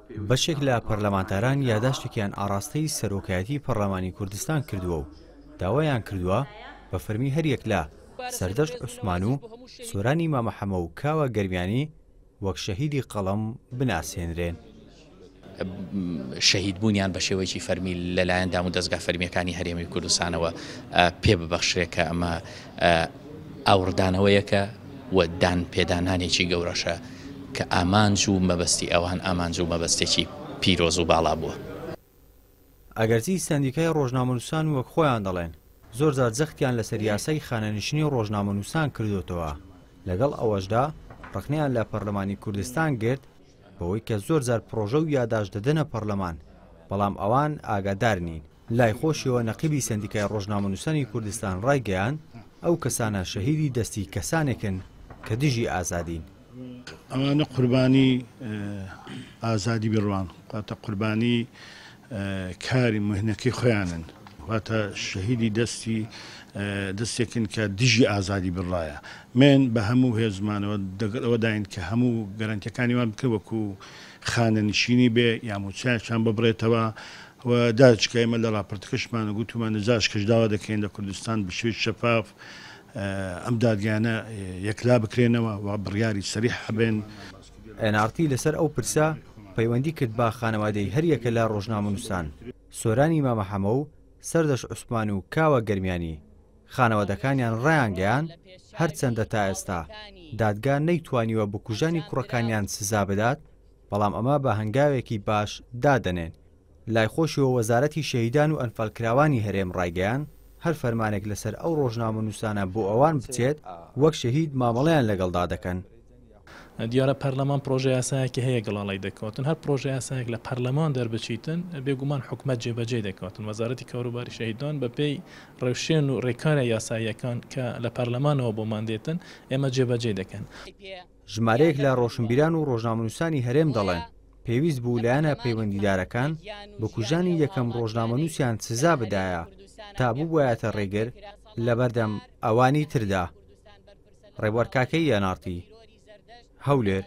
بەشێک لە پەرلەمانتاران یاداشتێکیان ئاراستەی سەرۆکایەتی پەرلەمانی کوردستان کردووە و داوایان کردووە بە فەرمی هەریەک لە سەردەشت عوسمان و سۆرانی مامەحەمە و کاوە گەرمیانی وەک شەهیدی قەڵەم بناسێنرێن. شەهید بوونیان بە شێوەیەکی فەرمی لەلایەن دام و دەستگا فەرمیەکانی هەرێمی کوردستانەوە پێ ببەخشرێکە ئەمە ئاوردانەوەیەکە و دان پێدانانێکی گەورەشە کە ئامانج و مەبەستی ئەوان ئامانج و مەبەستێکی پیرۆز و باڵا بووە. ئەگەرچی سەندیکای ڕۆژنامەنووسان وەک خۆیان دەڵێن زۆر جار جەختیان لەسەر یاسای خانەنشینی ڕۆژنامەنووسان کردوتەوە، لەگەڵ ئەوەشدا ڕخنیان لە پەرلەمانی کوردستان گرت بەوەی کە زۆر جار پرۆژە و یاداش دەدەنە پەرلەمان، بەڵام ئەوان ئاگادار نین. لای خۆشیەوە نەقیبی سەندیکای ڕۆژنامەنووسانی کوردستان ڕایگەیان ئەو کەسانە شەهیدی دەستی کەسانێکن کە دژی ئازادین. ئەوانە قوربانی ئازادی بڕوان، واتە قوربانی کاری مهنەکەی خۆیانن، واتە شەهیدی دەستێکن کە دژی ئازادی بڕایە. من بە هەموو هێزمانەوە دەگەڵەوە داین کە هەموو گەرانتیەکانی وان بکە وەکو خانەنشینی بێ یاموچایان ببڕێتەوە و داچکە ئێمە لە راپۆرتەکەشمانە گوتومان نزاش کەش داوا دەکەین لە کوردستان بشوێت شەفاف ئەم دادگانە یەکلا بکرێنەوە و بڕیاری سەریح هەبێن. NRT لەسەر ئەو پرسە پەیوەندی کرد با خانەوادەی هەریەکە لە ڕۆژنامەنووسان سۆرانی مامەحەمە و سەردەشت عوسمان و کاوە گەرمیانی. خانەوادەکانیان ڕایان گەیان هەرچەندە تا ئێستا دادگا نەیتوانیوە بکوژانی کوڕەکانیان سزا بدات، بەڵام ئەمە بە هەنگاوێکی باش دادەنێن. لای خۆشیەوە وەزارەتی شەهیدان و ئەنفالکراوانی هەرێم ڕایگەیان هەر فەرمانێک لەسەر ئەو ڕۆژنامەنووسانە بۆ ئەوان بچێت وەک شەهید مامەڵەیان لەگەڵدا دەکەن. دیارە پەرلەمان پرۆژه یاسایەکی هەیە گەڵاڵی دەکەوتن، هەر پرۆژه یاسایەک لە پەرلەمان دەربچیتن بێگومان حکومەت جێبەجێ دەکەوتن. وەزارەتی کاروباری شەهیدان بە پێی ڕێوشێن و ڕێکارە یاساییەکان کە لە پەرلەمانەوە بۆمان دێتن ئێمە جێبەجێ دەکەن. ژمارەیەک لە ڕۆشنبیران و ڕۆژنامەنووسانی هەرێم دەڵێن پێویست بوو لایەنە پەیوەندیدارەکان بکوژانی یەکەم ڕۆژنامەنووسیان سزا بدایە تا بووایەتە ڕێگر لە بەردەم ئەوانی تردا. ڕێبوار کاکەی NRT هەولێر.